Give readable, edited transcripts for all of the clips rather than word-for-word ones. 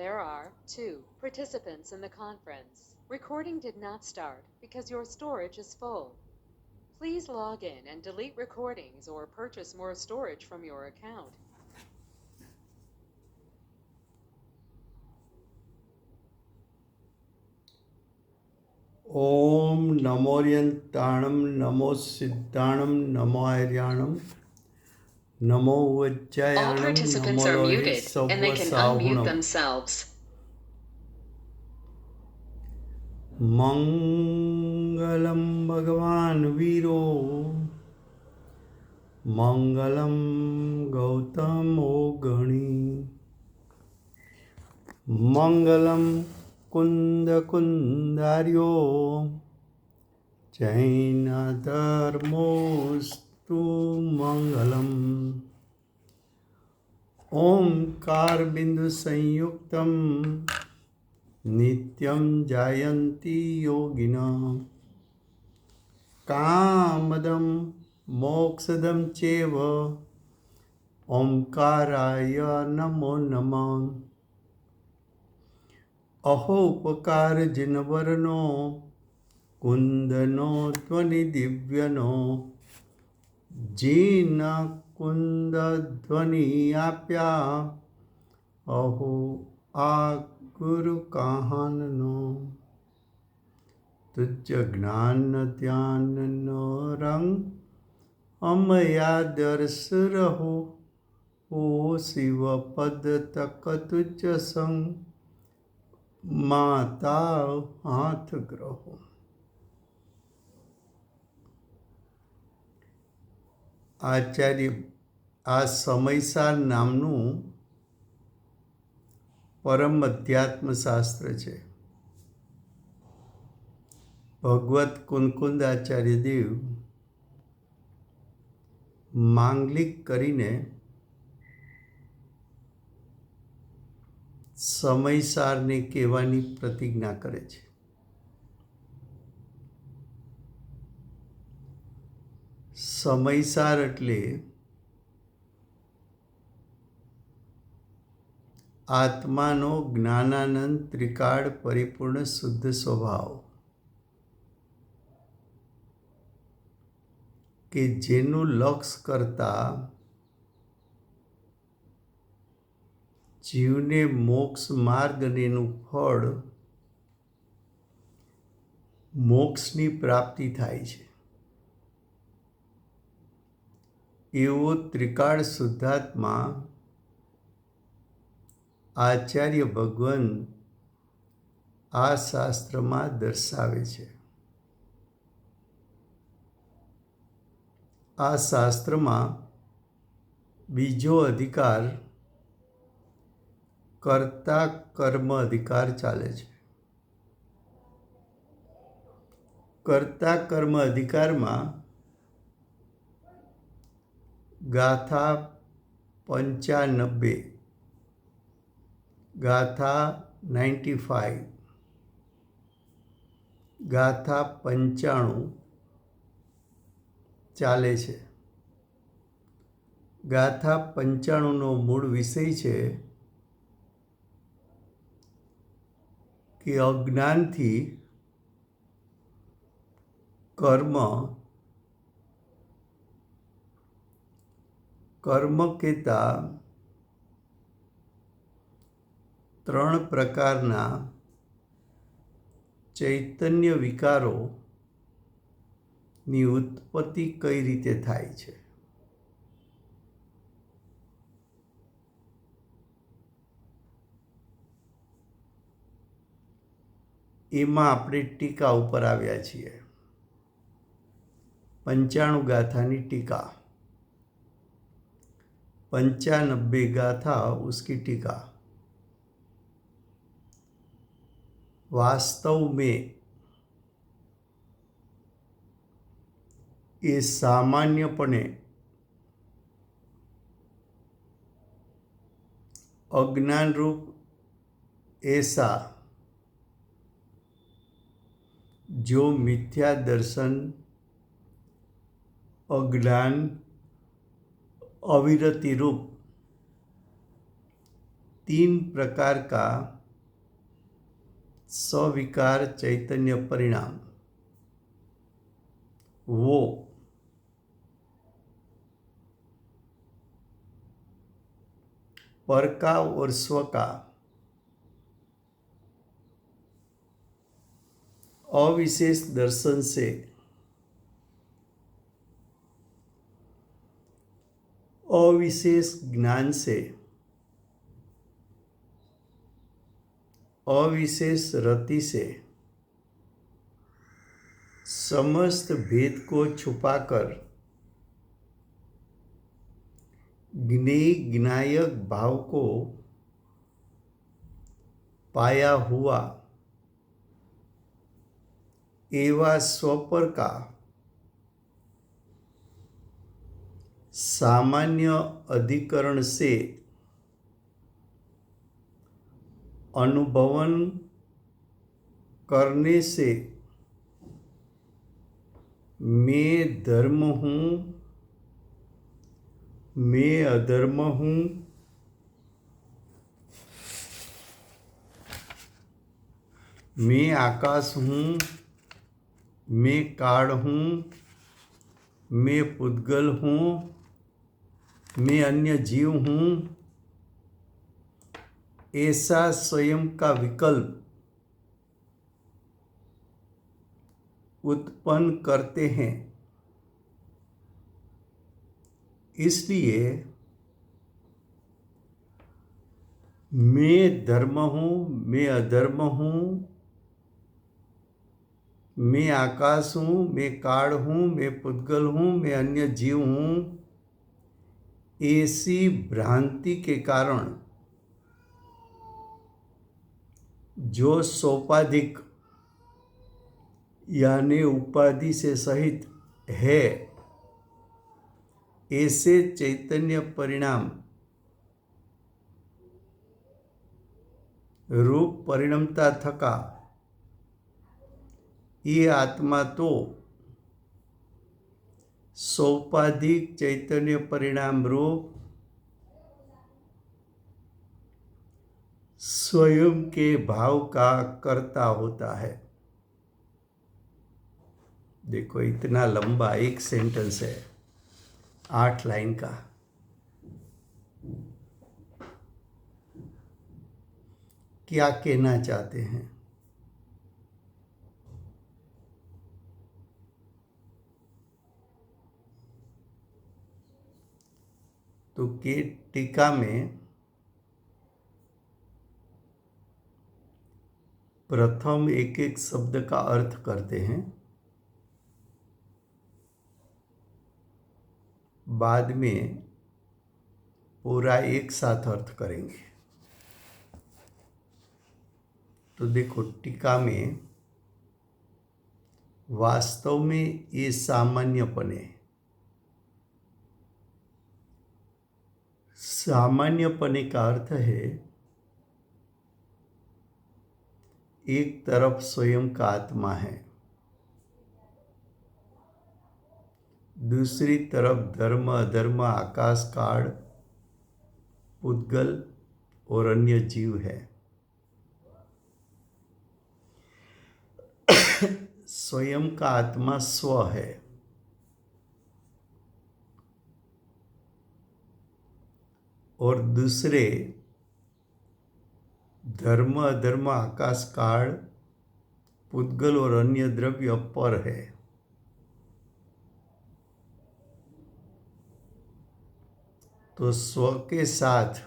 There are 2 participants in the conference. Recording did not start because your storage is full. Please log in and delete recordings or purchase more storage from your account. Om नमोर्यंताणं NaMo सिद्धाणं NaMo आर्याणं NaMo All वज्जायाणं participants NaMo are लोहे muted and they can unmute सव्वसाहुणं themselves. मङ्गलं भगवान् वीरो मङ्गलं गौतमो गणी मङ्गलं कुन्दकुन्दार्यो जैनधर्मोऽस्तु मङ्गलम् ओंकारबिन्दुसंयुक्तं नित्यं जायन्ति योगिनः कामदं मोक्षदं चैव ओंकाराय नमो नमः अहोपकारजिनवरनो कुन्दनो ध्वनिदिव्यनो जीन कुंद ध्वनि आप्या अहो आ गुरु कहाननो तुझ ज्ञान ध्यान नो रंग अमया दर्श रहो ओ शिव पद तक तुझ संग माता हाथ ग्रहो। આચાર્ય આ સમયસાર નામનું પરમ અધ્યાત્મ શાસ્ત્ર છે. ભગવત કુનકુંદ આચાર્ય દેવ માંગલિક કરીને સમયસારને કહેવાની પ્રતિજ્ઞા કરે છે. સમયસાર એટલે આત્માનો જ્ઞાનાનંદ ત્રિકાળ પરિપૂર્ણ શુદ્ધ સ્વભાવ કે જેનું લક્ષ કરતા જીવને મોક્ષ માર્ગ અને એનું ફળ મોક્ષની પ્રાપ્તિ થાય છે. એવો ત્રિકાળ શુદ્ધાત્મા આચાર્ય ભગવાન આ શાસ્ત્રમાં દર્શાવે છે. આ શાસ્ત્રમાં બીજો અધિકાર કર્તા કર્મ અધિકાર ચાલે છે. કર્તા કર્મ અધિકારમાં ગાથા 95 ગાથા 95 ગાથા 95 ચાલે છે. ગાથા 95નો મૂળ વિષય છે કે અજ્ઞાનથી કર્મ કહેતા 3 પ્રકારના ચૈતન્ય વિકારોની ઉત્પત્તિ કઈ રીતે થાય છે. એમાં આપણે ટીકા ઉપર આવ્યા છીએ. 95 ગાથાની ટીકા. 95 गाथा उसकी टीका. वास्तव में ये सामान्यपणे अज्ञान रूप ऐसा जो मिथ्या दर्शन अज्ञान अविरति रूप तीन प्रकार का स्विकार चैतन्य परिणाम वो पर का और स्व का अविशेष दर्शन से अविशेष ज्ञान से अविशेष रति से समस्त भेद को छुपाकर ज्ञेय ज्ञायक भाव को पाया हुआ एवा स्वपर का सामान्य अधिकरण से अनुभवन करने से मैं धर्म हूँ, मैं अधर्म हूँ, मैं आकाश हूँ, मैं काल हूँ, मैं पुद्गल हूँ, मैं अन्य जीव हूँ, ऐसा स्वयं का विकल्प उत्पन्न करते हैं। इसलिए मैं धर्म हूँ, मैं अधर्म हूँ, मैं आकाश हूँ, मैं काल हूँ, मैं पुद्गल हूँ, मैं अन्य जीव हूँ, ऐसी भ्रांति के कारण जो सोपाधिक यानी उपाधि से सहित है, ऐसे चैतन्य परिणाम रूप परिणमता थका ये आत्मा तो सोपाधिक चैतन्य परिणाम रूप स्वयं के भाव का कर्ता होता है। देखो इतना लंबा एक सेंटेंस है, 8 लाइन का। क्या कहना चाहते हैं? तो के टीका में प्रथम एक एक शब्द का अर्थ करते हैं, बाद में पूरा एक साथ अर्थ करेंगे। तो देखो टीका में वास्तव में ये सामान्यपने, सामान्यपने का अर्थ है एक तरफ स्वयं का आत्मा है, दूसरी तरफ धर्म अधर्म आकाश काल पुद्गल और अन्य जीव है। स्वयं का आत्मा स्व है, और दूसरे धर्म अधर्म आकाश काल पुद्गल और अन्य द्रव्य पर है। तो स्व के साथ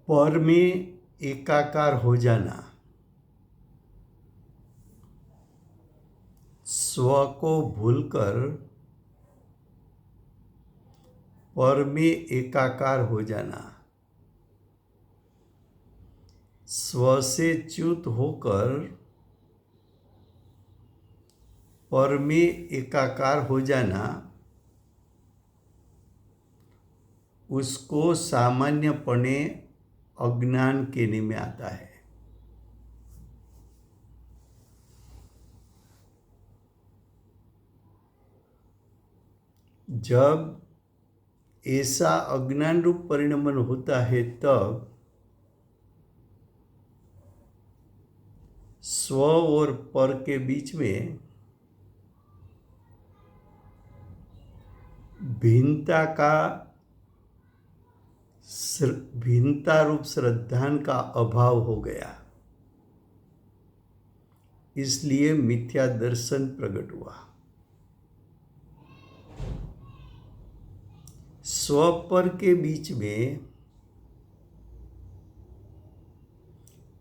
पर में एकाकार हो जाना, स्व को भूलकर पर में एकाकार हो जाना, स्व से च्युत होकर पर में एकाकार हो जाना, उसको सामान्यपणे अज्ञान कहने में आता है। जब ऐसा अज्ञान रूप परिणमन होता है तब स्व और पर के बीच में भिन्नता रूप श्रद्धान का अभाव हो गया, इसलिए मिथ्या दर्शन प्रकट हुआ। स्व पर के बीच में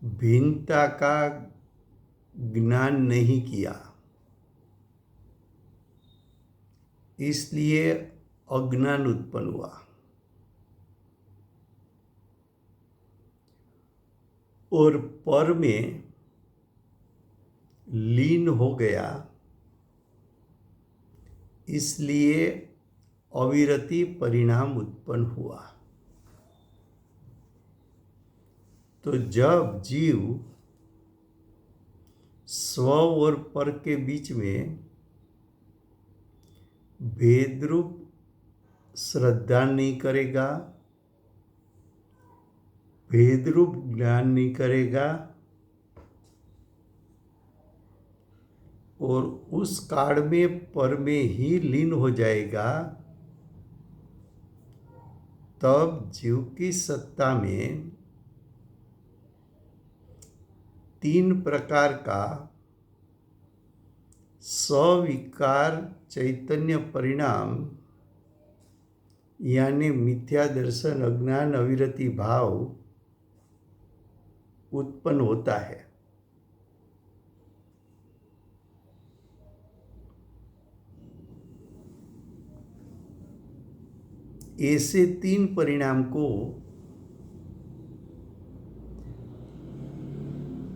भिन्नता का ज्ञान नहीं किया, इसलिए अज्ञान उत्पन्न हुआ। और पर में लीन हो गया, इसलिए अविरति परिणाम उत्पन्न हुआ। तो जब जीव स्व और पर के बीच में भेद रूप श्रद्धा नहीं करेगा, भेद रूप ज्ञान नहीं करेगा, और उस काल में पर में ही लीन हो जाएगा, तब जीव की सत्ता में तीन प्रकार का सविकार चैतन्य परिणाम यानी मिथ्या दर्शन, अज्ञान, अविरति भाव उत्पन्न होता है। ऐसे तीन परिणाम को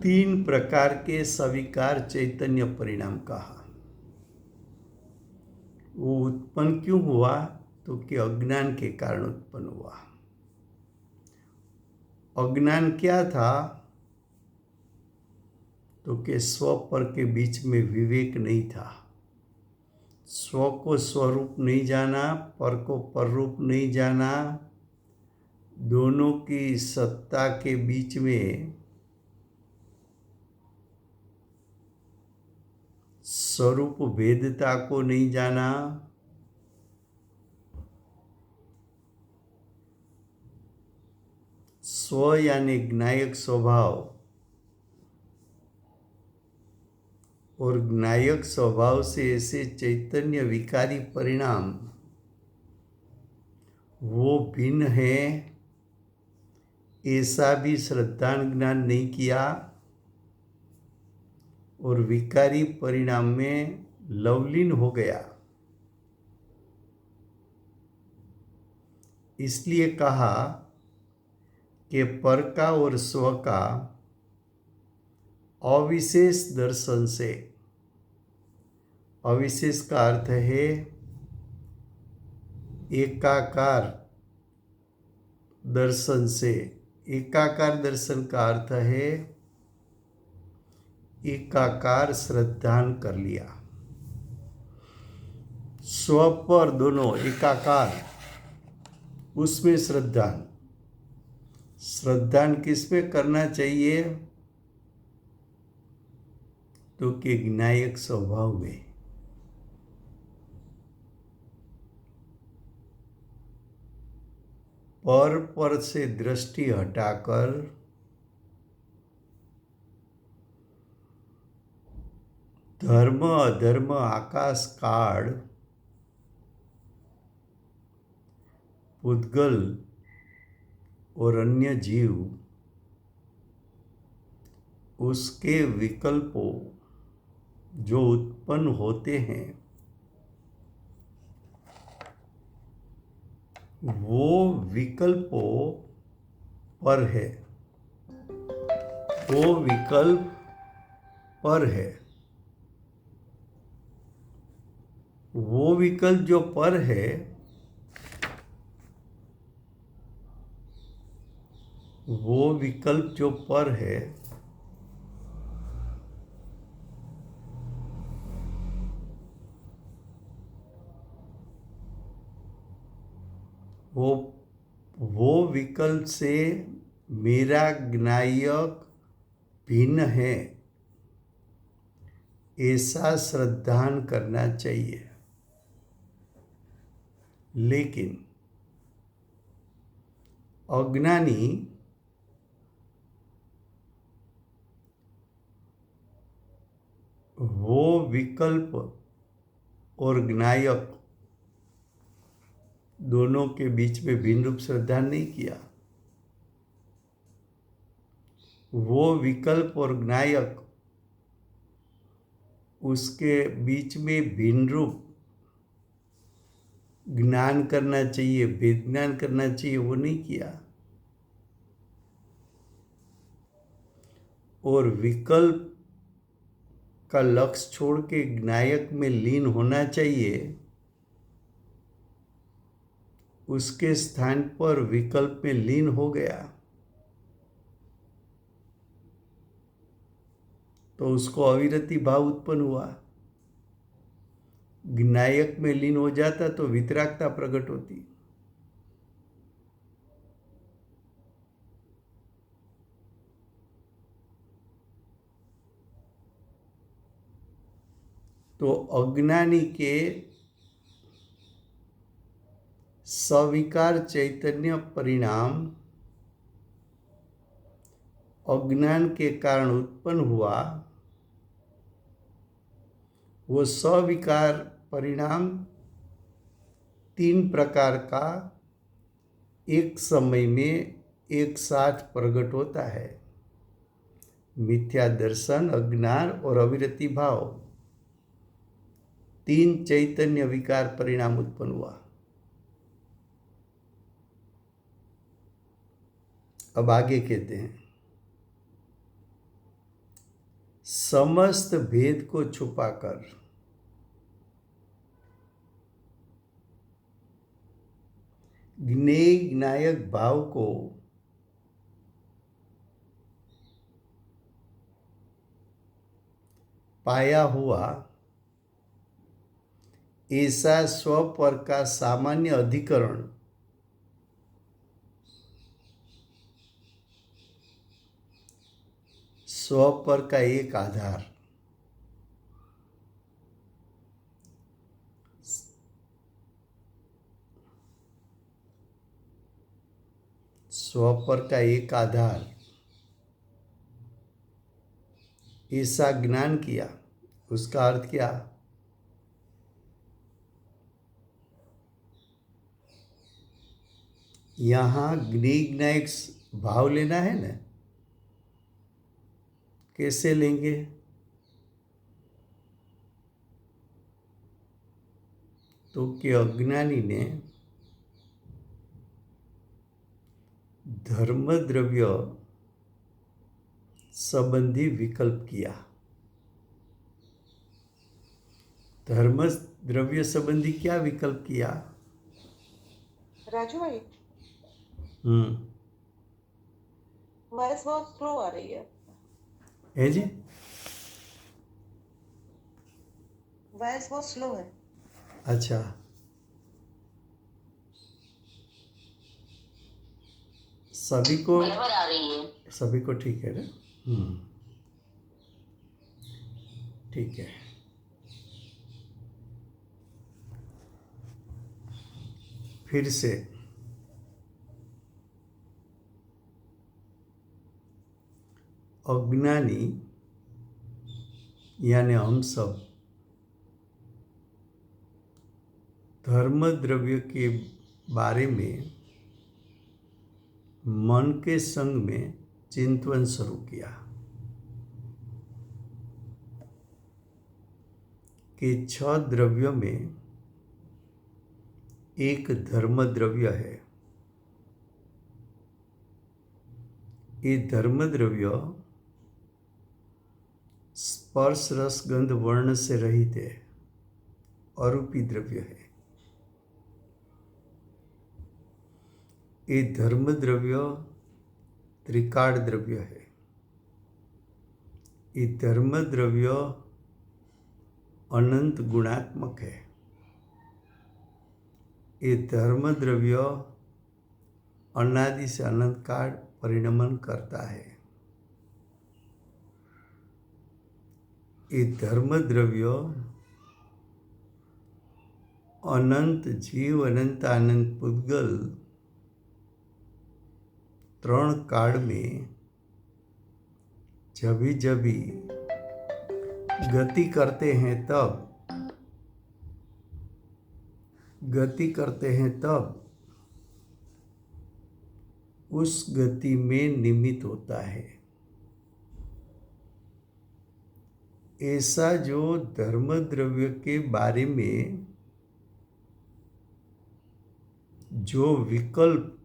तीन प्रकार के सविकार चैतन्य परिणाम कहा। वो उत्पन्न क्यों हुआ? तो कि अज्ञान के कारण उत्पन्न हुआ। अज्ञान क्या था? तो कि स्व पर के बीच में विवेक नहीं था। स्व को स्वरूप नहीं जाना, पर को पररूप नहीं जाना, दोनों की सत्ता के बीच में स्वरूप भेदता को नहीं जाना, स्व यानी ज्ञायक स्वभाव और ज्ञायक स्वभाव से ऐसे चैतन्य विकारी परिणाम वो भिन्न है, ऐसा भी श्रद्धान ज्ञान नहीं किया और विकारी परिणाम में लवलीन हो गया। इसलिए कहा कि पर का और स्व का अविशेष दर्शन से, अविशेष का अर्थ है एकाकार दर्शन से। एकाकार दर्शन का अर्थ है एकाकार श्रद्धान कर लिया। स्व पर दोनों एकाकार, उसमें श्रद्धान। श्रद्धान किस पे करना चाहिए? तो कि ज्ञायक स्वभाव में। पर से दृष्टि हटाकर धर्म अधर्म, आकाश काल, पुद्गल और अन्य जीव, उसके विकल्पों जो उत्पन्न होते हैं वो विकल्पों पर है, वो विकल्प पर है। वो विकल्प जो पर है वो विकल्प जो पर है वो वो विकल्प से मेरा ज्ञायक भिन्न है, ऐसा श्रद्धान करना चाहिए। लेकिन अज्ञानी वो विकल्प और ज्ञायक दोनों के बीच में भिन्न रूप श्रद्धा नहीं किया। वो विकल्प और ज्ञायक उसके बीच में भिन्न रूप ज्ञान करना चाहिए, वेद ज्ञान करना चाहिए, वो नहीं किया। और विकल्प का लक्ष्य छोड़ के ज्ञायक में लीन होना चाहिए, उसके स्थान पर विकल्प में लीन हो गया तो उसको अविरति भाव उत्पन्न हुआ। ज्ञायक में लीन हो जाता तो वितरागता प्रकट होती। तो अज्ञानी के सविकार चैतन्य परिणाम अज्ञान के कारण उत्पन्न हुआ, वो सविकार परिणाम 3 प्रकार का एक समय में एक साथ प्रकट होता है। मिथ्या दर्शन, अज्ञान और अविरति भाव, 3 चैतन्य विकार परिणाम उत्पन्न हुआ। अब आगे कहते हैं, समस्त भेद को छुपाकर ज्ञेय ज्ञायक भाव को पाया हुआ ऐसा स्वपर का सामान्य अधिकरण स्वपर का एक आधार स्वपर का एक आधार ऐसा ज्ञान किया। उसका अर्थ क्या? यहाँ ज्ञेय ज्ञायक भाव लेना है ना, कैसे लेंगे? तो कि अज्ञानी ने धर्म द्रव्य संबंधी विकल्प किया। धर्म द्रव्य संबंधी क्या विकल्प किया? राजू भाई, वॉइस बहुत स्लो आ रही है जी? वॉइस बहुत स्लो है। अच्छा, सभी को बराबर आ रही है। सभी को ठीक है ना? ठीक है। फिर से अज्ञानी यानी हम सब धर्म द्रव्य के बारे में मन के संग में चिंतन शुरू किया कि 6 द्रव्यों में एक धर्म द्रव्य है। ये धर्म द्रव्य स्पर्श रस गंध वर्ण से रहित है, अरूपी द्रव्य है। ये धर्म द्रव्य त्रिकाल द्रव्य है। ये धर्म द्रव्य अनंत गुणात्मक है। ये धर्म द्रव्य अनादि से अनंत काल परिणमन करता है। ये धर्म द्रव्य अनंत जीव अनंत आनंद पुद्गल त्रण काल में जभी गति करते हैं तब उस गति में निमित्त होता है। ऐसा जो धर्म द्रव्य के बारे में जो विकल्प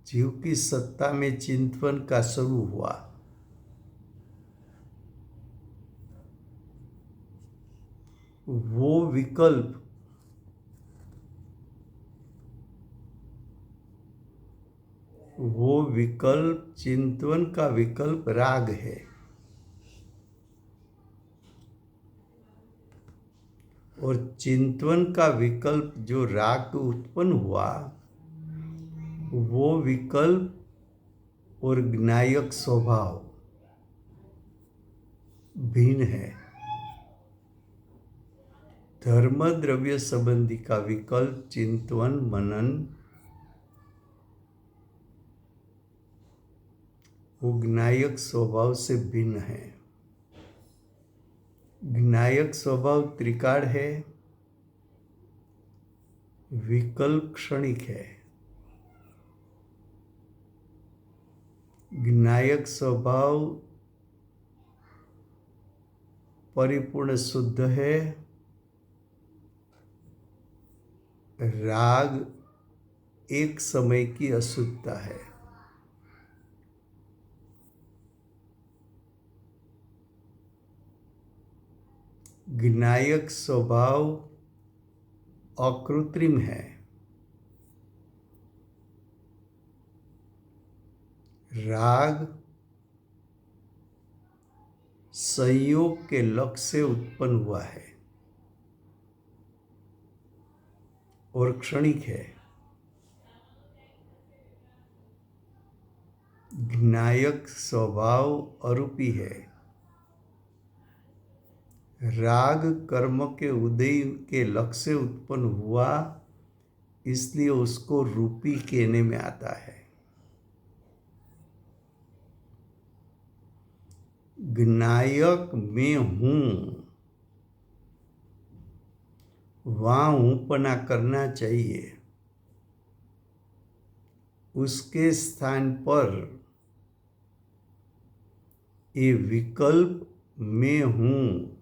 जीव की सत्ता में चिंतन का शुरू हुआ, वो विकल्प चिंतन का विकल्प राग है। और चिंतन का विकल्प जो राग उत्पन्न हुआ, वो विकल्प और ज्ञायक स्वभाव भिन्न है। धर्म द्रव्य संबंधी का विकल्प चिंतन मनन वो ज्ञायक स्वभाव से भिन्न है। ज्ञायक स्वभाव त्रिकाल है, विकल्प क्षणिक है। ज्ञायक स्वभाव परिपूर्ण शुद्ध है, राग एक समय की अशुद्धता है। ज्ञायक स्वभाव अकृत्रिम है, राग संयोग के लक्ष्य से उत्पन्न हुआ है और क्षणिक है। ज्ञायक स्वभाव अरूपी है, राग कर्म के उदय के लक्ष्य से उत्पन्न हुआ, इसलिए उसको रूपी कहने में आता है। ज्ञायक मैं हूं, वहां हूंपना करना चाहिए। उसके स्थान पर ये विकल्प मैं हूं,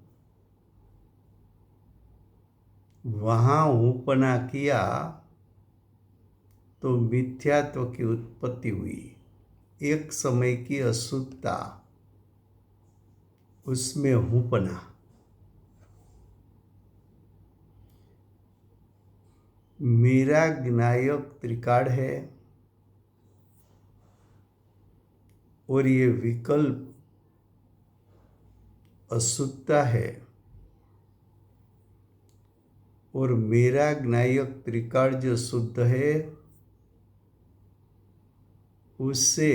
वहां हूंपना किया तो मिथ्यात्व की उत्पत्ति हुई। एक समय की अशुद्धता, उसमें हूंपना। मेरा ज्ञायक त्रिकाल है और ये विकल्प अशुद्धता है, और मेरा ज्ञायक त्रिकाल जो शुद्ध है उससे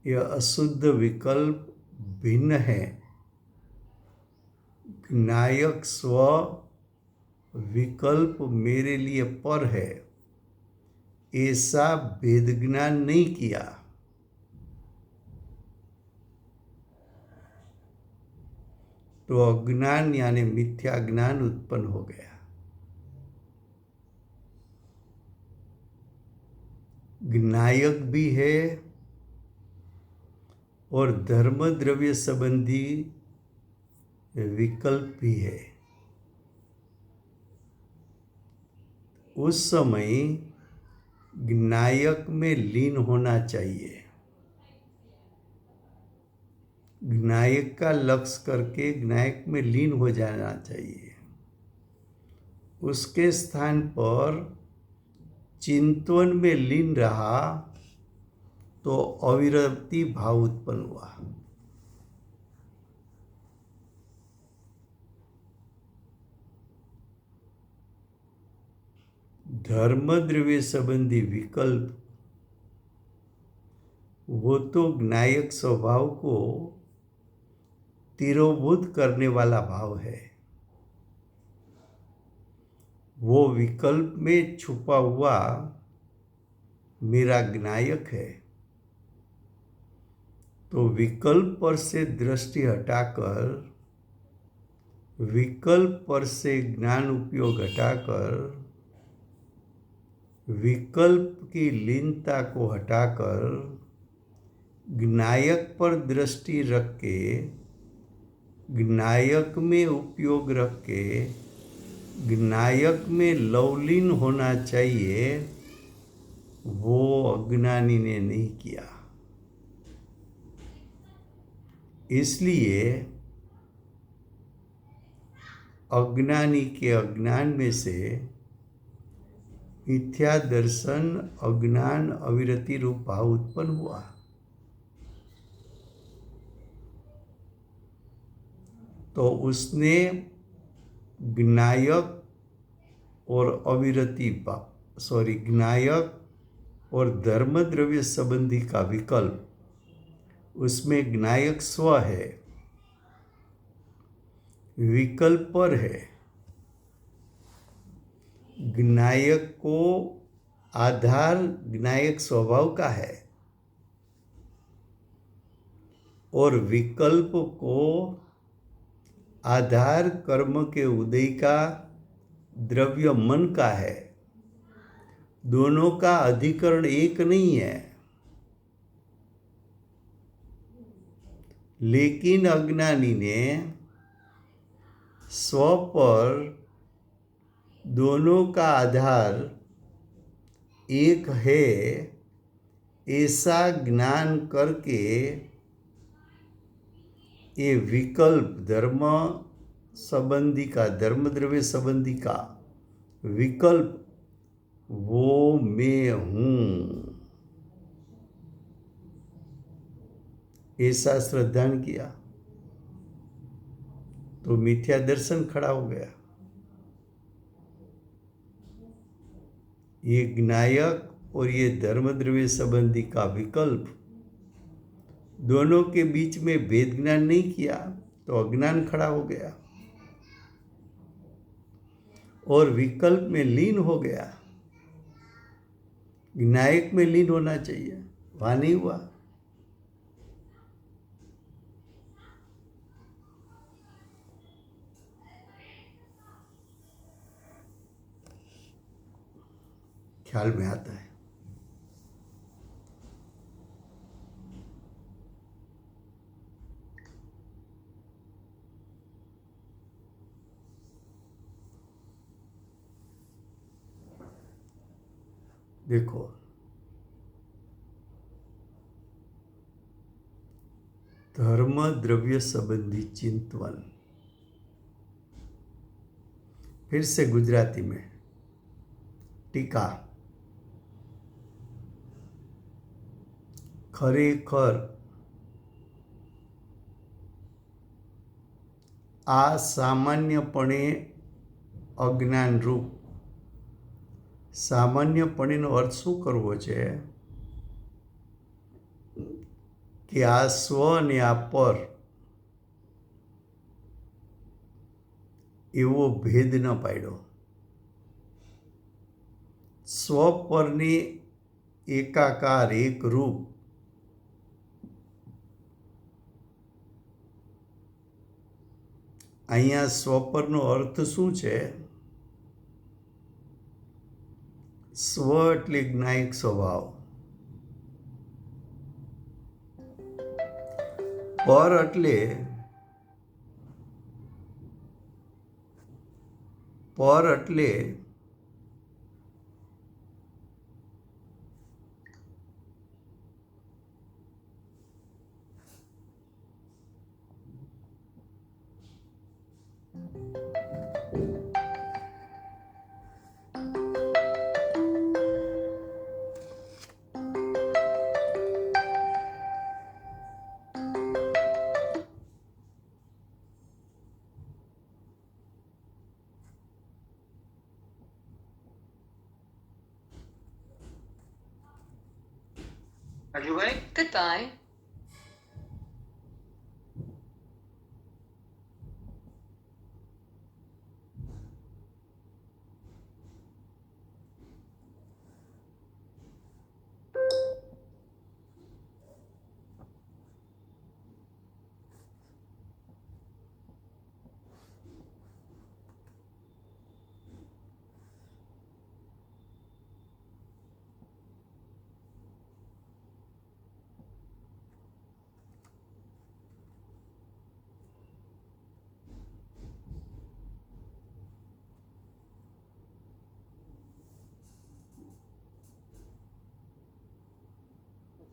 यह अशुद्ध विकल्प भिन्न है। ज्ञायक स्व विकल्प मेरे लिए पर है, ऐसा भेद ज्ञान नहीं किया। तो अज्ञान यानी मिथ्या ज्ञान उत्पन्न हो गया। ज्ञायक भी है और धर्म द्रव्य संबंधी विकल्प भी है। उस समय ज्ञायक में लीन होना चाहिए, ज्ञायक का लक्ष्य करके ज्ञायक में लीन हो जाना चाहिए। उसके स्थान पर चिंतन में लीन रहा तो अविरति भाव उत्पन्न हुआ। धर्म द्रव्य संबंधी विकल्प वो तो ज्ञायक स्वभाव को तिरोभूत करने वाला भाव है। वो विकल्प में छुपा हुआ मेरा ज्ञायक है। तो विकल्प पर से दृष्टि हटाकर, विकल्प पर से ज्ञान उपयोग हटाकर, विकल्प की लीनता को हटाकर ज्ञायक पर दृष्टि रख के, ज्ञायक में उपयोग रख के, ज्ञायक में लवलीन होना चाहिए, वो अज्ञानी ने नहीं किया। इसलिए अज्ञानी के अज्ञान में से मिथ्या दर्शन, अज्ञान, अविरति रूप भाव उत्पन्न हुआ। तो उसने ज्ञायक और अविरति ज्ञायक और धर्म द्रव्य संबंधी का विकल्प, उसमें ज्ञायक स्व है, विकल्प पर है। ज्ञायक को आधार ज्ञायक स्वभाव का है और विकल्प को आधार कर्म के उदय का द्रव्य मन का है। दोनों का अधिकरण एक नहीं है, लेकिन अज्ञानी ने स्व पर दोनों का आधार एक है ऐसा ज्ञान करके ये विकल्प धर्म संबंधी का, धर्म द्रव्य संबंधी का विकल्प वो मैं हूं, ऐसा श्रद्धान किया तो मिथ्या दर्शन खड़ा हो गया। ये ज्ञायक और ये धर्म द्रव्य संबंधी का विकल्प, दोनों के बीच में भेद ज्ञान नहीं किया तो अज्ञान खड़ा हो गया और विकल्प में लीन हो गया। ज्ञायक में लीन होना चाहिए, वहां नहीं हुआ। ख्याल में आता है। देखो, धर्म द्रव्य संबंधी चिंतन, फिर से गुजराती में टीका। खरेखर आ सामान्यपणे अज्ञान रूप, સામાન્યપણેનો અર્થ શું કરવો છે કે આ સ્વ અને આ પર એવો ભેદ ન પાડ્યો। સ્વ પરની એકાકાર એક રૂપ, અહીંયા સ્વપરનો અર્થ શું છે? સ્વ એટલે જ્ઞાયક સ્વભાવ, પર એટલે Rajubhai Goodbye.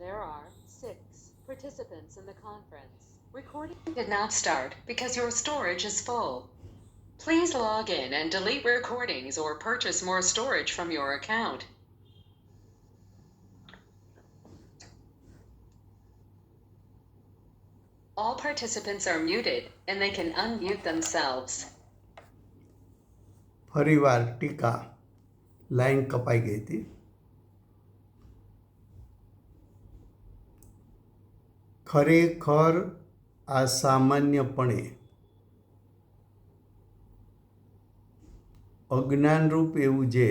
There are 6 participants in the conference. Recording did not start because your storage is full. Please log in and delete recordings or purchase more storage from your account. All participants are muted and they can unmute themselves. ફરીવાર ટીકા line કપાઈ ગઈ હતી. ખરેખર અસામાન્યપણે અજ્ઞાનરૂપ એવું જે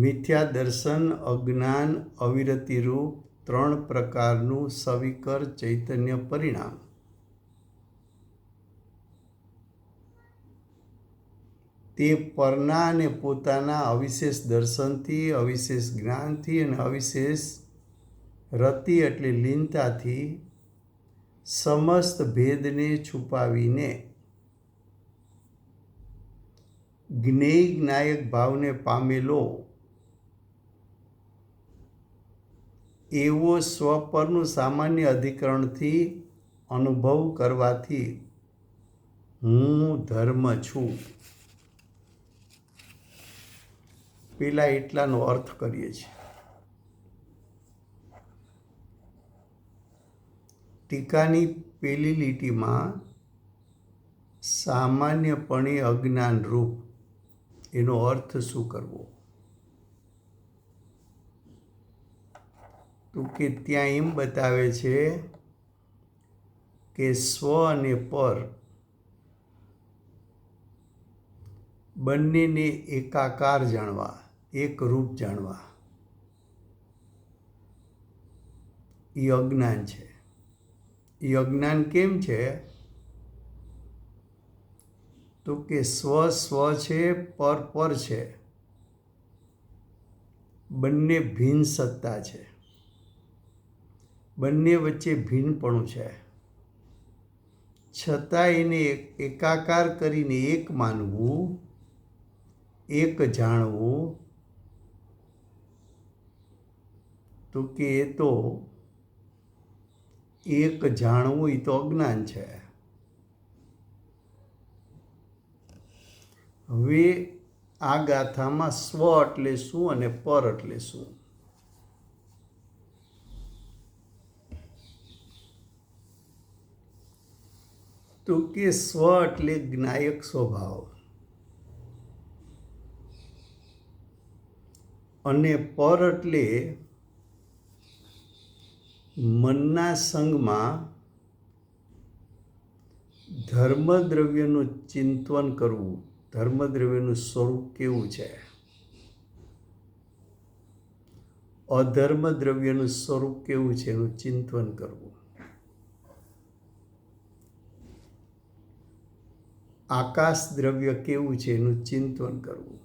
મિથ્યા દર્શન અજ્ઞાન અવિરતિરૂપ 3 પ્રકારનું સવિકર ચૈતન્ય પરિણામ તે પરના અને પોતાના અવિશેષ દર્શનથી અવિશેષ જ્ઞાનથી અને અવિશેષ રતિ એટલે લીનતાથી સમસ્ત ભેદને છુપાવીને જ્ઞેય જ્ઞાયક ભાવને પામેલો એવો સ્વપરનું સામાન્ય અધિકરણથી અનુભવ કરવાથી હું ધર્મ છું પેલા એટલાનો અર્થ કરીએ છીએ. ટીકાની પેલી લીટીમાં સામાન્યપણે અજ્ઞાન રૂપ એનો અર્થ શું કરવો? તો કે ત્યાં એમ બતાવે છે કે સ્વ અને પર બંનેને એકાકાર જાણવા, એક રૂપ જાણવા એ અજ્ઞાન છે. એ અજ્ઞાન કેમ છે? તો કે સ્વ સ્વ છે, પર પર છે, બંને ભિન્ન સત્તા છે, બંને વચ્ચે ભિન્નપણું છે, છતાં એને એકાકાર કરીને એક માનવું, એક જાણવું, તો કે એ તો એક જાણવું એ તો અજ્ઞાન છે. હવે આ ગાથામાં સ્વ એટલે શું અને પર એટલે શું? તો કે સ્વ એટલે જ્ઞાયક સ્વભાવ અને પર એટલે મનના સંગમાં ધર્મદ્રવ્યનું ચિંતન કરવું. ધર્મદ્રવ્યનું સ્વરૂપ કેવું છે, અધર્મ દ્રવ્યનું સ્વરૂપ કેવું છે એનું ચિંતન કરવું. આકાશ દ્રવ્ય કેવું છે એનું ચિંતન કરવું.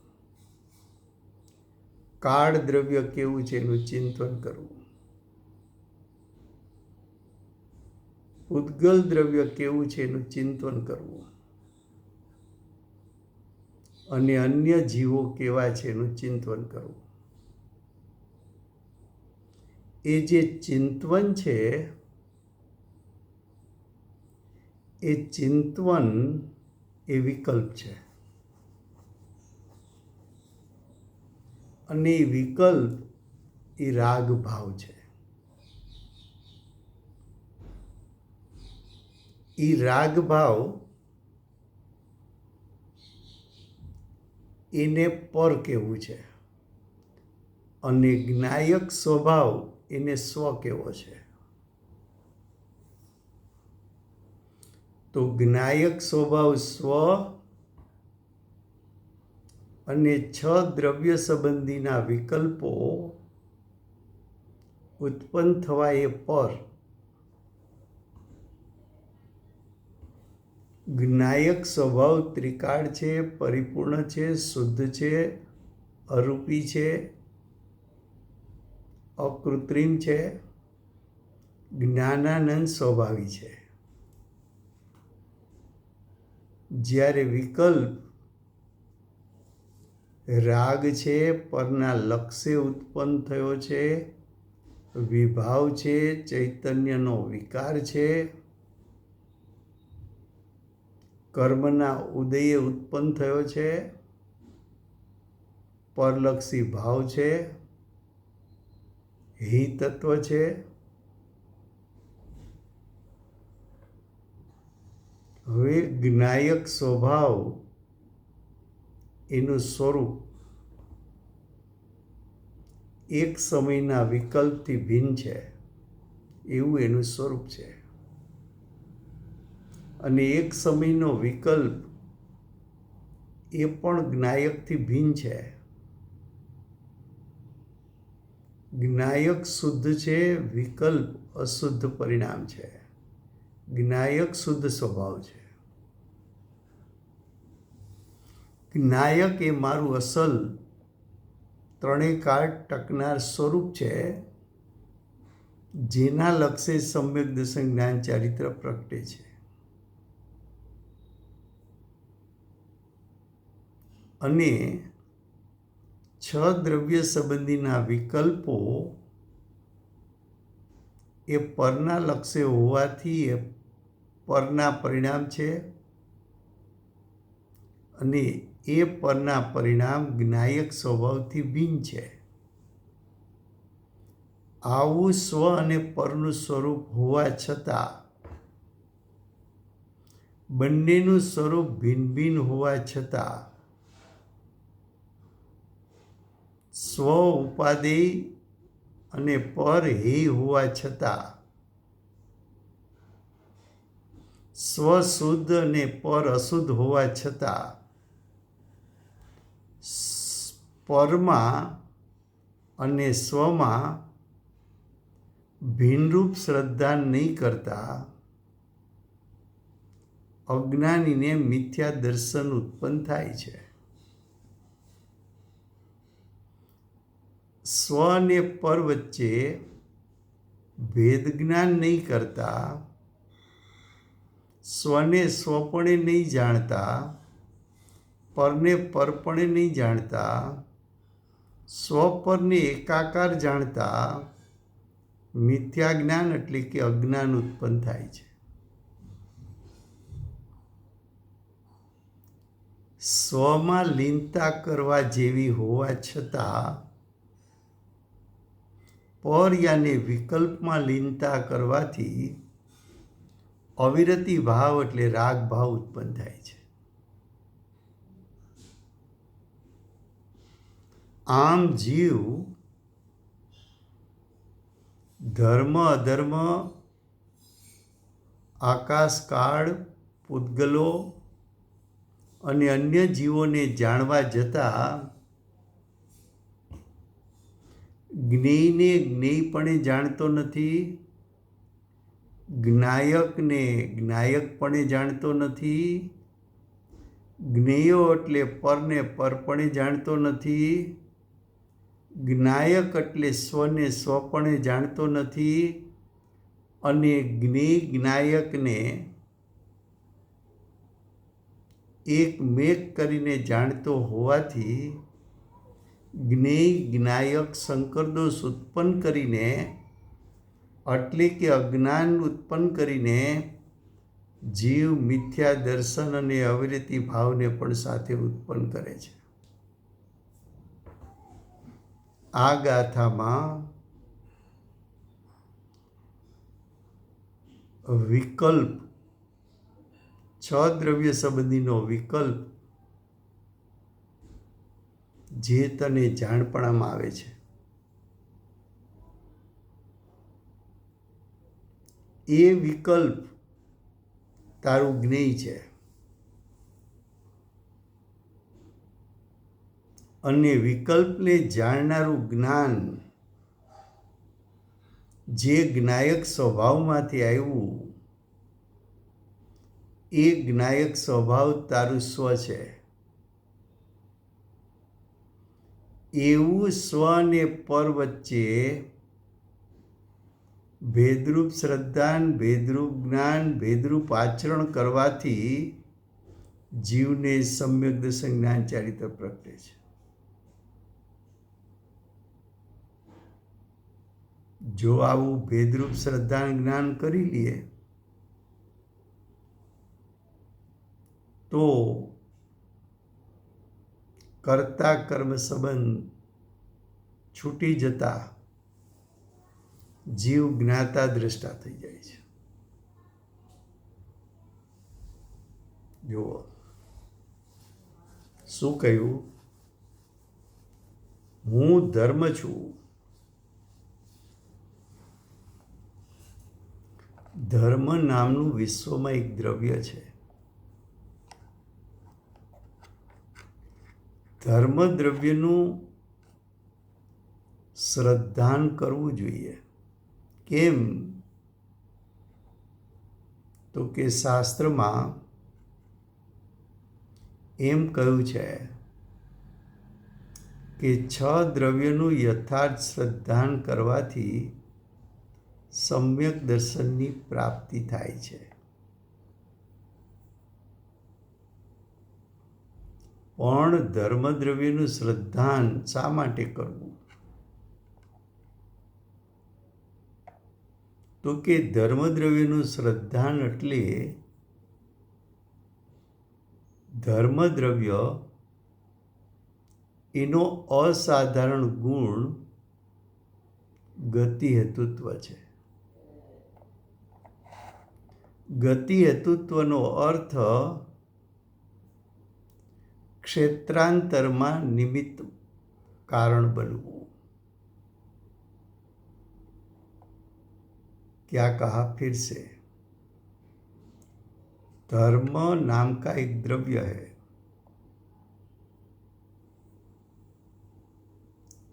કાળ દ્રવ્ય કેવું છે એનું ચિંતન કરવું. ઉદ્ગલ દ્રવ્ય કેવું છે એનું ચિંતન કરવું. અને અન્ય જીવો કેવા છે એનું ચિંતન કરવું. એ જે ચિંતન છે એ ચિંતન એ વિકલ્પ છે અને એ વિકલ્પ એ રાગ ભાવ છે. એ રાગ ભાવ એને પર કહેવું છે અને જ્ઞાયક સ્વભાવ એને સ્વ કેવો છે? તો જ્ઞાયક સ્વભાવ સ્વ અને 6 દ્રવ્ય સંબંધીના વિકલ્પો ઉત્પન્ન થવા એ પર. જ્ઞાયક સ્વભાવ ત્રિકાળ છે, પરિપૂર્ણ છે, શુદ્ધ છે, અરૂપી છે, અકૃત્રિમ છે, જ્ઞાનાનંદ સ્વભાવી છે. જ્યારે વિકલ્પ રાગ છે, પરના લક્ષ્ય ઉત્પન્ન થયો છે, વિભાવ છે, ચૈતન્યનો વિકાર છે, કર્મના ઉદયે ઉત્પન્ન થયો છે, પરલક્ષી ભાવ છે, હિ તત્વ છે, હવે જ્ઞાયક સ્વભાવ એનું સ્વરૂપ એક સમયના વિકલ્પથી ભિન્ન છે એવું એનું સ્વરૂપ છે. અને એક સમયનો વિકલ્પ એ પણ જ્ઞાયકથી ભિન્ન છે. જ્ઞાયક શુદ્ધ છે, વિકલ્પ અશુદ્ધ પરિણામ છે. જ્ઞાયક શુદ્ધ સ્વભાવ છે. જ્ઞાયક એ મારું અસલ ત્રણેય કાળ ટકનાર સ્વરૂપ છે, જેના લક્ષ્ય સમ્યક દર્શન જ્ઞાન ચારિત્ર પ્રગટે છે. અને 6 દ્રવ્ય સંબંધીના વિકલ્પો એ પરના લક્ષ્ય હોવાથી એ પરના પરિણામ છે, અને એ પરના પરિણામ જ્ઞાયક સ્વભાવથી ભિન્ન છે. આવું સ્વ અને પરનું સ્વરૂપ હોવા છતાં બંનેનું સ્વરૂપ ભિન્ન ભિન્ન હોવા છતાં સ્વ ઉપાદેય અને પર હેય હોવા છતાં સ્વ શુદ્ધ અને પર અશુદ્ધ હોવા છતાં પરમાં અને સ્વમાં ભિન્નરૂપ શ્રદ્ધા નહીં કરતા અજ્ઞાનીને મિથ્યા દર્શન ઉત્પન્ન થાય છે. સ્વ અને પર વચ્ચે ભેદ જ્ઞાન નહીં કરતા, સ્વને સ્વપણે નહીં જાણતા, પરને પરપણે નહીં જાણતા, સ્વપરને એકાકાર જાણતા મિથ્યા જ્ઞાન એટલે કે અજ્ઞાન ઉત્પન્ન થાય છે. સ્વમાં લીનતા કરવા જેવી હોવા છતાં પર યાને વિકલ્પમાં લીનતા કરવાથી અવિરતી ભાવ એટલે રાગ ભાવ ઉત્પન્ન થાય છે. આમ જીવ ધર્મ અધર્મ, આકાશ કાળ, પૂતગલો અને અન્ય જીવોને જાણવા જતાં જ્ઞેયને જ્ઞેયપણે જાણતો નથી, જ્ઞાયકને જ્ઞાયકપણે જાણતો નથી, જ્ઞેયો એટલે પરને પરપણે જાણતો નથી, જ્ઞાયક એટલે સ્વને સ્વપણે જાણતો નથી, અને જ્ઞેય જ્ઞાયકને એક મેક કરીને જાણતો હોવાથી જ્ઞેય જ્ઞાયક સંકરદોષ ઉત્પન્ન કરીને એટલે કે અજ્ઞાન ઉત્પન્ન કરીને જીવ મિથ્યા દર્શન અને અવિરતી ભાવને પણ સાથે ઉત્પન્ન કરે છે. આ ગાથામાં વિકલ્પ 6 દ્રવ્ય સંબંધીનો વિકલ્પ જે તને જાણપણામાં આવે છે એ વિકલ્પ તારું જ્ઞેય છે અને વિકલ્પને જાણનારું જ્ઞાન જે જ્ઞાયક સ્વભાવમાંથી આવ્યું એ જ્ઞાયક સ્વભાવ તારું સ્વ છે. એવું સ્વ અને પર વચ્ચે ભેદરૂપ શ્રદ્ધા, ભેદરૂપ જ્ઞાન, ભેદરૂપ આચરણ કરવાથી જીવને સમ્યક દર્શન જ્ઞાન ચારિત્ર પ્રગટે છે. જો આવું ભેદરૂપ શ્રદ્ધા જ્ઞાન કરી લઈએ તો કર્તા કર્મ સંબંધ છૂટી જતા જીવ જ્ઞાતા દ્રષ્ટા થઈ જાય છે. જુઓ શું કહ્યું? હું ધર્મ છું. ધર્મ નામનું વિશ્વમાં એક દ્રવ્ય છે. ધર્મ દ્રવ્યનું શ્રદ્ધાન કરવું જોઈએ. કેમ? તો કે શાસ્ત્રમાં એમ કહ્યું છે કે 6 દ્રવ્યનું યથાર્થ શ્રદ્ધાન કરવાથી સમ્યક દર્શનની પ્રાપ્તિ થાય છે. પણ ધર્મદ્રવ્યનું શ્રદ્ધાન શા માટે કરવું? તો કે ધર્મદ્રવ્યનું શ્રદ્ધાન એટલે ધર્મદ્રવ્ય એનો અસાધારણ ગુણ ગતિ હેતુત્વ છે. ગતિ હેતુત્વનો અર્થ ક્ષેત્રાંતરમાં નિમિત્ત કારણ બનવું. क्या कहा फिर से? धर्म नाम का एक द्रव्य है.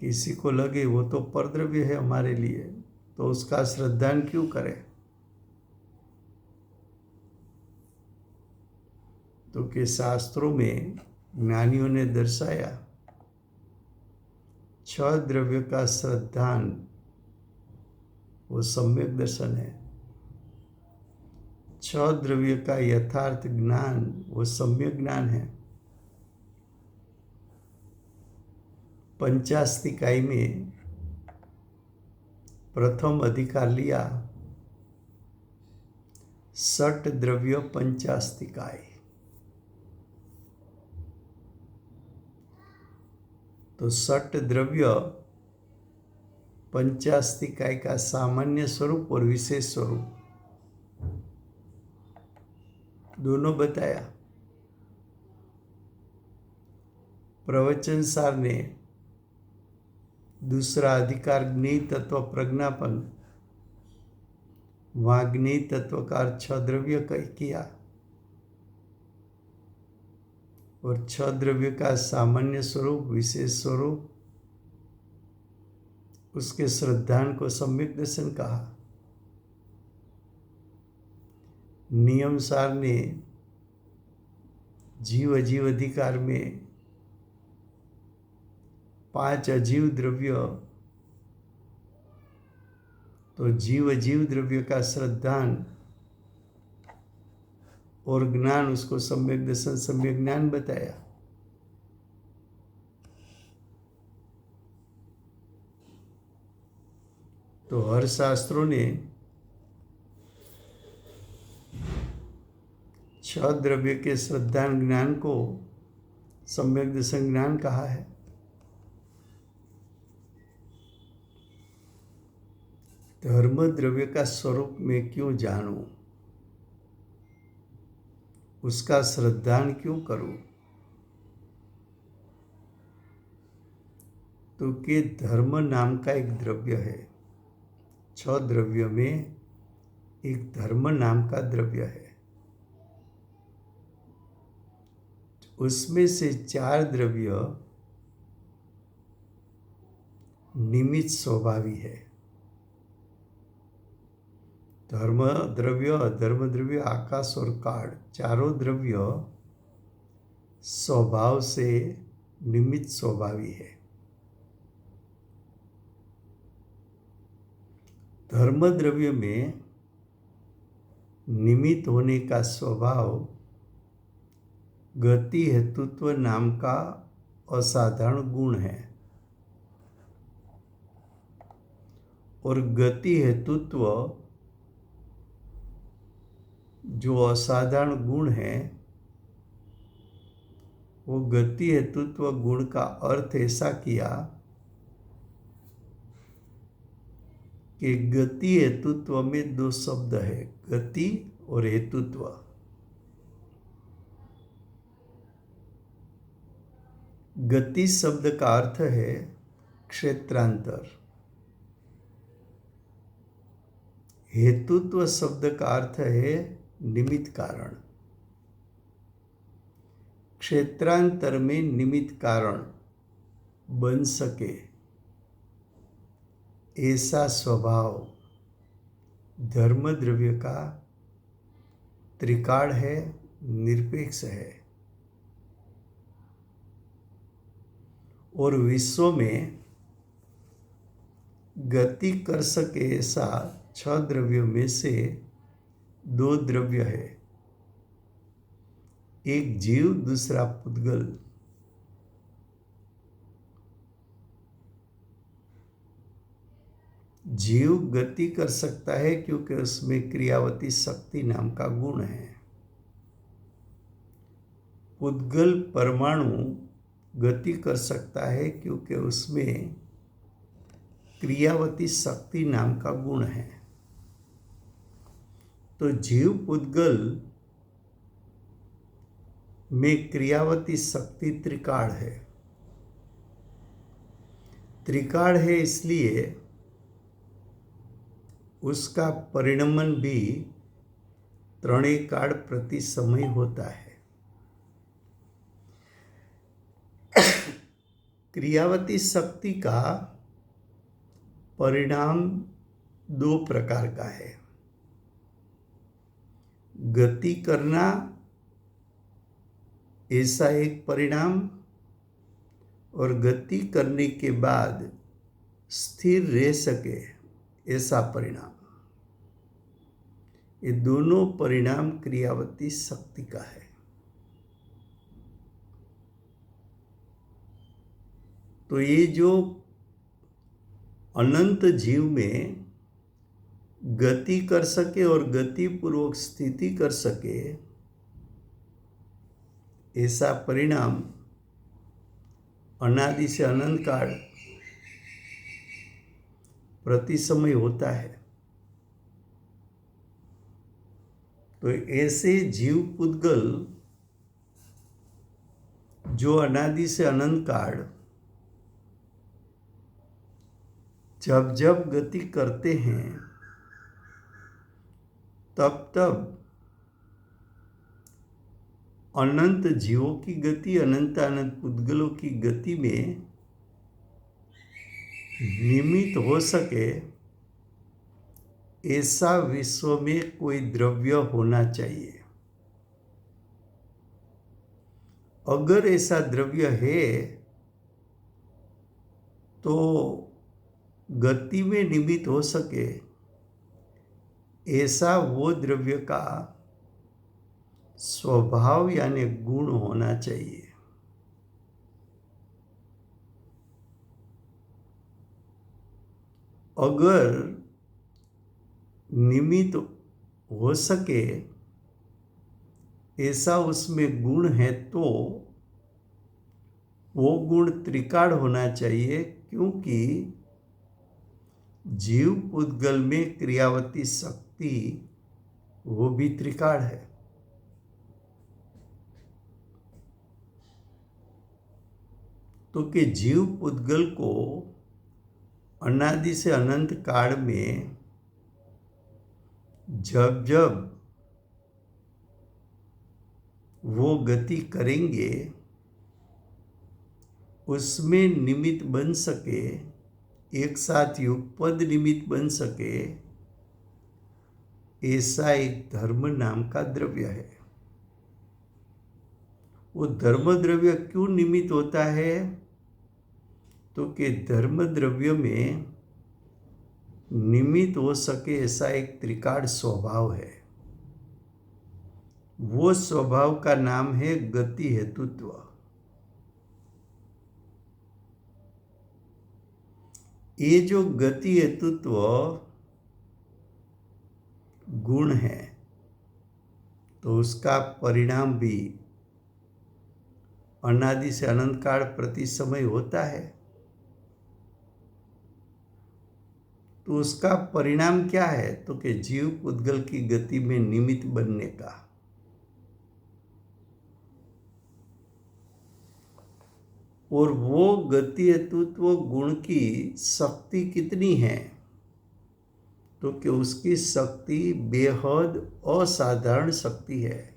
किसी को लगे वो तो परद्रव्य है हमारे लिए, तो उसका श्रद्धान क्यों करें? तो कि शास्त्रों में ज्ञानियों ने दर्शाया 6 द्रव्य का श्रद्धान वो सम्यक दर्शन है. 6 द्रव्य का यथार्थ ज्ञान वो सम्यक ज्ञान है. पंचास्तिकाई में प्रथम अधिकार लिया 6 द्रव्य पंचास्तिकाई. तो 6 द्रव्य पंचास्तिकाई का सामान्य स्वरूप और विशेष स्वरूप दोनों बताया. प्रवचन सार ने दूसरा अधिकार ज्ञेय तत्व प्रज्ञापन, वहां ज्ञेय तत्व का 6 द्रव्य किया और 6 द्रव्य का सामान्य स्वरूप, विशेष स्वरूप, उसके श्रद्धान को सम्यक दर्शन कहा. नियम सार ने जीव अजीव अधिकार में 5 अजीव द्रव्य, तो जीव अजीव द्रव्य का श्रद्धान और ज्ञान, उसको सम्यक दर्शन सम्यक ज्ञान बताया. तो हर शास्त्रों ने 6 द्रव्य के श्रद्धान ज्ञान को सम्यक दर्शन ज्ञान कहा है. धर्म द्रव्य का स्वरूप में क्यों जानूं? उसका श्रद्धान क्यों करूं? तो कि धर्म नाम का एक द्रव्य है. 6 द्रव्य में एक धर्म नाम का द्रव्य है। उसमें से 4 द्रव्य निमित्त स्वभावी है। धर्म द्रव्य, अधर्म द्रव्य, आकाश और काल, चारों द्रव्य स्वभाव से निमित्त स्वभावी है। धर्म द्रव्य में निमित्त होने का स्वभाव गति हेतुत्व नाम का असाधारण गुण है, और गति हेतुत्व जो असाधारण गुण है, वो गति हेतुत्व गुण का अर्थ ऐसा किया कि गति हेतुत्व में 2 शब्द है, गति और हेतुत्व। गति शब्द का अर्थ है क्षेत्रांतर, हेतुत्व शब्द का अर्थ है निमित्त कारण। क्षेत्रांतर में निमित्त कारण बन सके ऐसा स्वभाव धर्म द्रव्य का त्रिकाल है, निरपेक्ष है। और विश्व में गति कर सके ऐसा 6 द्रव्यों में से 2 द्रव्य है, एक जीव, दूसरा पुद्गल। जीव गति कर सकता है क्योंकि उसमें क्रियावती शक्ति नाम का गुण है। पुद्गल परमाणु गति कर सकता है क्योंकि उसमें क्रियावती शक्ति नाम का गुण है। तो जीव पुद्गल में क्रियावती शक्ति त्रिकाल है। त्रिकाल है इसलिए उसका परिणमन भी 3 काल प्रति समय होता है। क्रियावती शक्ति का परिणाम 2 प्रकार का है, गति करना ऐसा एक परिणाम, और गति करने के बाद स्थिर रह सके ऐसा परिणाम। ये दोनों परिणाम क्रियावती शक्ति का है। तो ये जो अनंत जीव में गति कर सके और गति पूर्वक स्थिति कर सके ऐसा परिणाम अनादि से अनंत काल प्रति समय होता है। तो ऐसे जीव पुद्गल जो अनादि से अनंत काल जब जब गति करते हैं तब तब अनंत जीवों की गति, अनंत अनंत पुद्गलों की गति में निमित्त हो सके ऐसा विश्व में कोई द्रव्य होना चाहिए। अगर ऐसा द्रव्य है तो गति में निमित्त हो सके ऐसा वो द्रव्य का स्वभाव यानी गुण होना चाहिए। अगर निमित्त हो सके ऐसा उसमें गुण है तो वो गुण त्रिकाल होना चाहिए, क्योंकि जीव पुद्गल में क्रियावती शक्ति वो भी त्रिकाल है। तो कि जीव पुद्गल को अनादि से अनंत काल में जब जब वो गति करेंगे उसमें निमित्त बन सके, एक साथ युगपद निमित्त बन सके, ऐसा एक धर्म नाम का द्रव्य है। वो धर्म द्रव्य क्यों निमित्त होता है? तो कि धर्म द्रव्य में निमित्त हो सके ऐसा एक त्रिकाल स्वभाव है। वो स्वभाव का नाम है गति हेतुत्व। ये जो गति हेतुत्व गुण है तो उसका परिणाम भी अनादि से अनंत काल प्रति समय होता है। तो उसका परिणाम क्या है? तो कि जीव पुद्गल की गति में निमित्त बनने का। और वो गति हेतुत्व गुण की शक्ति कितनी है? तो कि उसकी शक्ति बेहद असाधारण शक्ति है।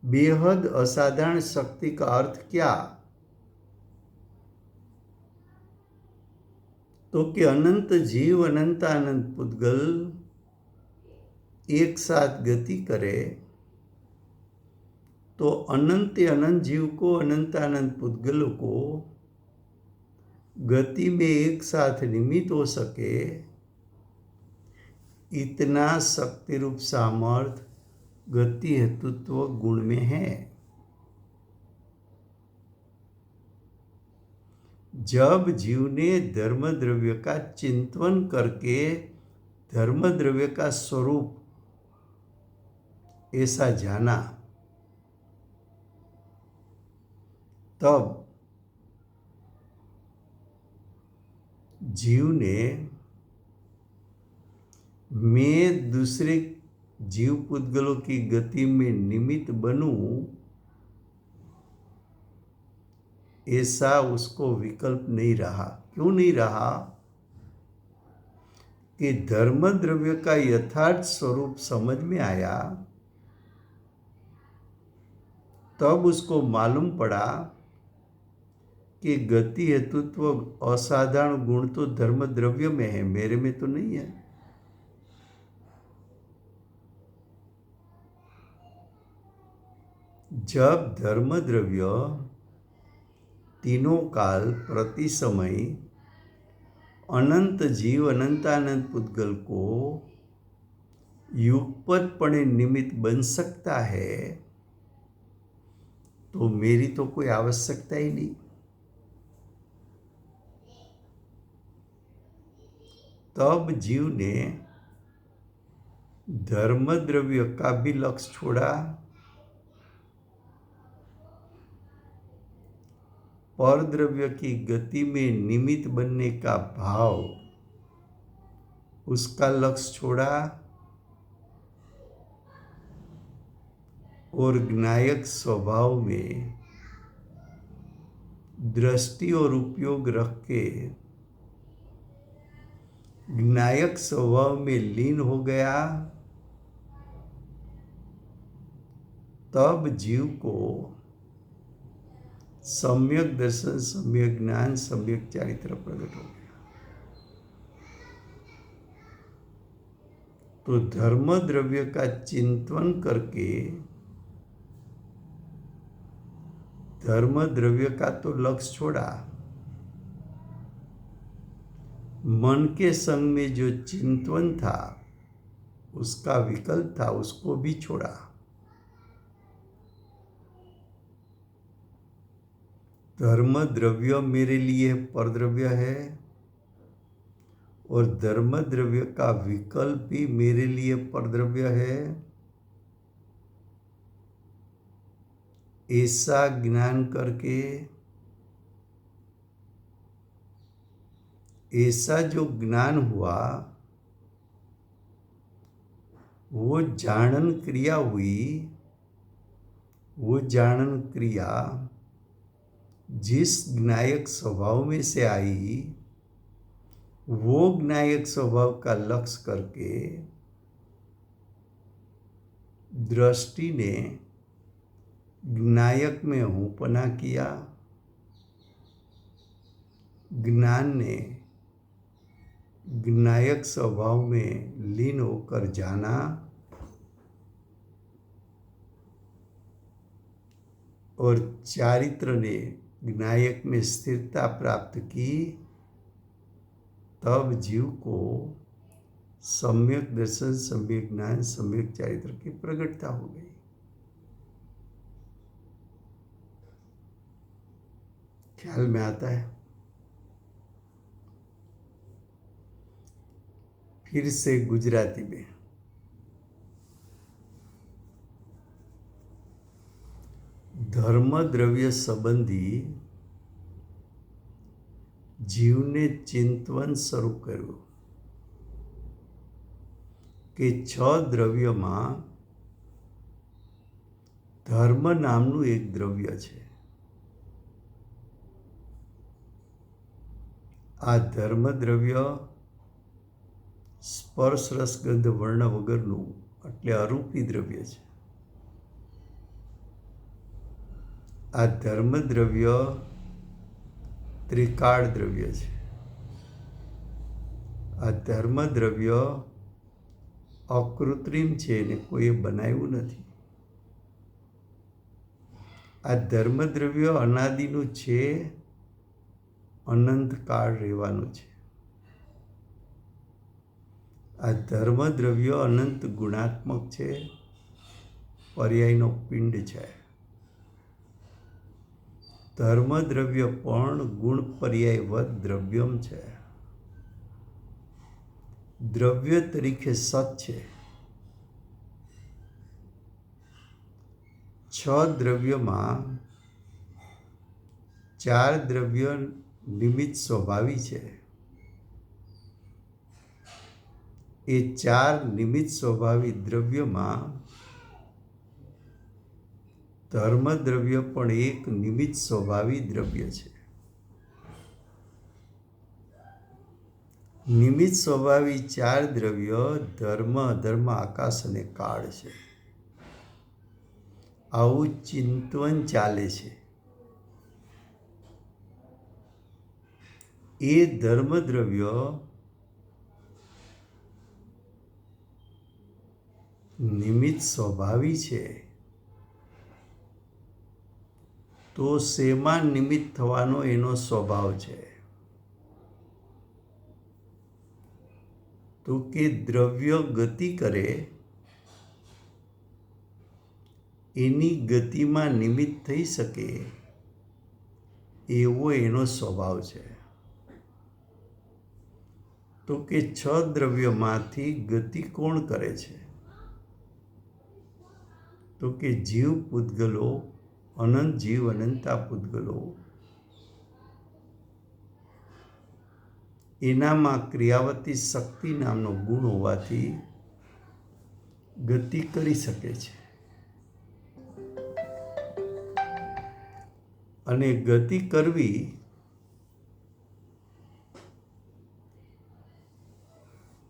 बेहद असाधारण शक्ति का अर्थ क्या? तो कि अनंत जीव अनंत अनंत पुद्गल एक साथ गति करे तो अनंत अनंत जीव को अनंत अनंत पुद्गलों को गति में एक साथ निमित्त हो सके, इतना शक्ति रूप सामर्थ्य गति हेतुत्व गुण में है। जब जीव ने धर्म द्रव्य का चिंतन करके धर्म द्रव्य का स्वरूप ऐसा जाना, तब जीव ने मैं दूसरे जीव पुद्गलों की गति में निमित्त बनूं, ऐसा उसको विकल्प नहीं रहा। क्यों नहीं रहा? कि धर्म द्रव्य का यथार्थ स्वरूप समझ में आया, तब उसको मालूम पड़ा कि गति हेतुत्व असाधारण गुण तो धर्म द्रव्य में है, मेरे में तो नहीं है। जब धर्म द्रव्य तीनों काल प्रति समय अनंत जीव अनंतानंत पुद्गल को युगपतपणे निमित्त बन सकता है, तो मेरी तो कोई आवश्यकता ही नहीं। तब जीव ने धर्म द्रव्य का भी लक्ष्य छोड़ा, पर द्रव्य की गति में निमित्त बनने का भाव, उसका लक्ष्य छोड़ा और ज्ञायक स्वभाव में दृष्टि और उपयोग रख के ज्ञायक स्वभाव में लीन हो गया। तब जीव को सम्यक दर्शन, सम्यक ज्ञान, सम्यक चारित्र प्रकट हो गया। तो धर्म द्रव्य का चिंतन करके धर्म द्रव्य का तो लक्ष्य छोड़ा, मन के संग में जो चिंतन था उसका विकल्प था, उसको भी छोड़ा। धर्म द्रव्य मेरे लिए परद्रव्य है और धर्म द्रव्य का विकल्प भी मेरे लिए परद्रव्य है, ऐसा ज्ञान करके, ऐसा जो ज्ञान हुआ, वो जानन क्रिया हुई। वो जानन क्रिया जिस ज्ञायक स्वभाव में से आई, वो ज्ञायक स्वभाव का लक्ष्य करके दृष्टि ने ज्ञायक में हूँपना किया, ज्ञान ने ज्ञायक स्वभाव में लीन होकर जाना और चारित्र ने ज्ञायक में स्थिरता प्राप्त की, तब जीव को सम्यक दर्शन, सम्यक ज्ञान, सम्यक चारित्र की प्रगटता हो गई। ख्याल में आता है? फिर से गुजराती में धर्म द्रव्य संबंधी जीवने चिंतवन શરૂ કર્યું કે 6 દ્રવ્યમાં ધર્મ નામનું એક દ્રવ્ય છે. આ ધર્મ દ્રવ્ય સ્પર્શ રસ ગંધ વર્ણ વગરનું એટલે અરૂપી દ્રવ્ય છે. આ ધર્મ દ્રવ્ય ત્રિકાળ દ્રવ્ય છે. આ ધર્મ દ્રવ્ય અકૃત્રિમ છે અને કોઈએ બનાવ્યું નથી. આ ધર્મ દ્રવ્ય અનાદિનું છે, અનંતકાળ રહેવાનું છે. આ ધર્મ દ્રવ્ય અનંત ગુણાત્મક છે, પર્યાયનો પિંડ છે. ધર્મ દ્રવ્ય પણ ગુણ પર્યાયવત દ્રવ્યમ છે. દ્રવ્ય તરીકે સત છે. 6 દ્રવ્યમાં 4 દ્રવ્ય નિમિત્ત સ્વભાવી છે. એ 4 નિમિત્ત સ્વભાવી દ્રવ્યમાં ધર્મ દ્રવ્ય પણ એક નિમિત્ત સ્વભાવી દ્રવ્ય છે. નિમિત્ત સ્વભાવી 4 દ્રવ્ય ધર્મ, અધર્મ, આકાશ અને કાળ છે. આવું ચિંતન ચાલે છે. એ ધર્મ દ્રવ્ય નિમિત્ત સ્વભાવી છે, તો શેમાં નિમિત્ત થવાનો એનો સ્વભાવ છે? તો કે દ્રવ્ય ગતિ કરે એની ગતિમાં નિમિત્ત થઈ શકે એવો એનો સ્વભાવ છે. તો કે 6 દ્રવ્યમાંથી ગતિ કોણ કરે છે? તો કે જીવ પૂતગલો, અનંત જીવ, અનંતા પૂતગલો. એનામાં ક્રિયાવતી શક્તિ નામનો ગુણ હોવાથી ગતિ કરી શકે છે. અને ગતિ કરવી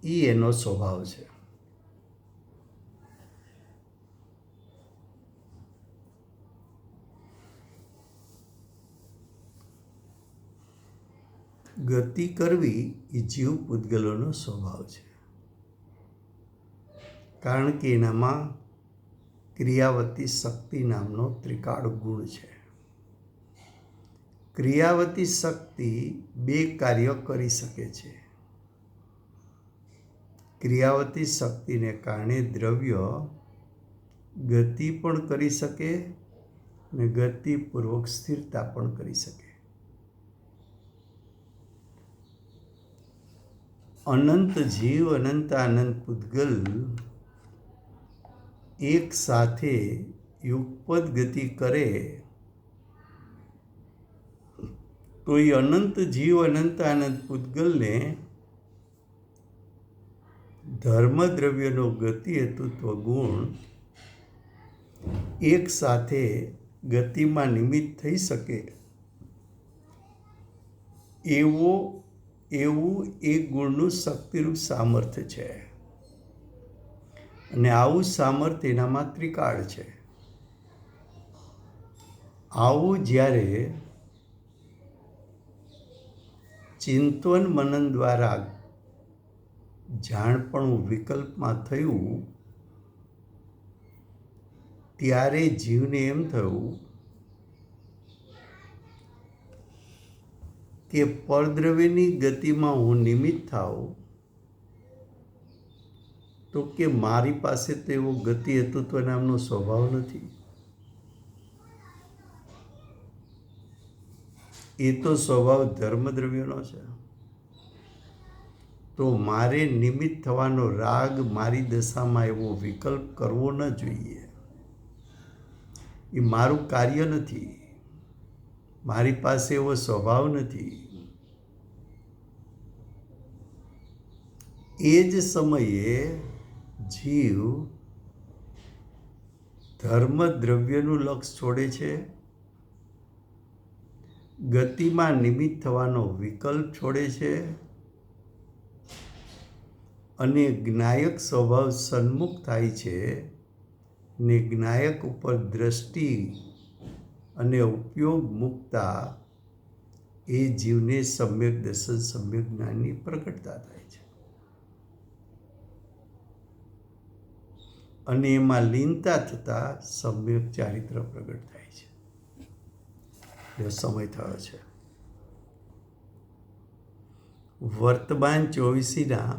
એ એનો સ્વભાવ છે. ગતિ કરવી એ જીવ પૂતગલોનો સ્વભાવ છે. કારણ કે એનામાં ક્રિયાવતી શક્તિ નામનો ત્રિકાળ ગુણ છે. ક્રિયાવતી શક્તિ 2 કાર્ય કરી શકે છે. ક્રિયાવતી શક્તિને કારણે દ્રવ્ય ગતિ પણ કરી શકે અને ગતિપૂર્વક સ્થિરતા પણ કરી શકે. અનંત જીવ, અનંત અનંત પૂતગલ એક સાથે યુગપદ ગતિ કરે તો એ અનંત જીવ, અનંત અનંત પૂતગલને ધર્મ દ્રવ્યનો ગતિ હેતુત્વ ગુણ એક સાથે ગતિમાં નિમિત્ત થઈ શકે એવો એવું એક ગુણનું શક્તિરૂપ સામર્થ્ય છે અને આવું સામર્થ્ય એનામાં ત્રિકાળ છે. આવું જ્યારે ચિંતન મનન દ્વારા જાણપણું વિકલ્પમાં થયું ત્યારે જીવને એમ થયું કે પરદ્રવ્યની ગતિમાં હું નિમિત્ત થાઉં તો કે મારી પાસે તો એવો ગતિ હેતુત્વ નામનો સ્વભાવ નથી. એ તો સ્વભાવ ધર્મદ્રવ્યનો છે. તો મારે નિમિત્ત થવાનો રાગ મારી દશામાં એવો વિકલ્પ કરવો ન જોઈએ. એ મારું કાર્ય નથી, મારી પાસે એવો સ્વભાવ નથી. એ જ સમયે જીવ ધર્મ દ્રવ્યનું લક્ષ છોડે છે, ગતિમાં નિમિત્ત થવાનો વિકલ્પ છોડે છે અને જ્ઞાયક સ્વભાવ સન્મુખ થાય છે ને જ્ઞાયક ઉપર દ્રષ્ટિ અને ઉપયોગ મૂકતા એ જીવને સમ્યક દર્શન સમ્યક જ્ઞાનની પ્રકટતા થાય છે અને એમાં લીનતા થતાં સમ્યક ચારિત્ર પ્રગટ થાય છે. એ સમય થયો છે. વર્તમાન 24ના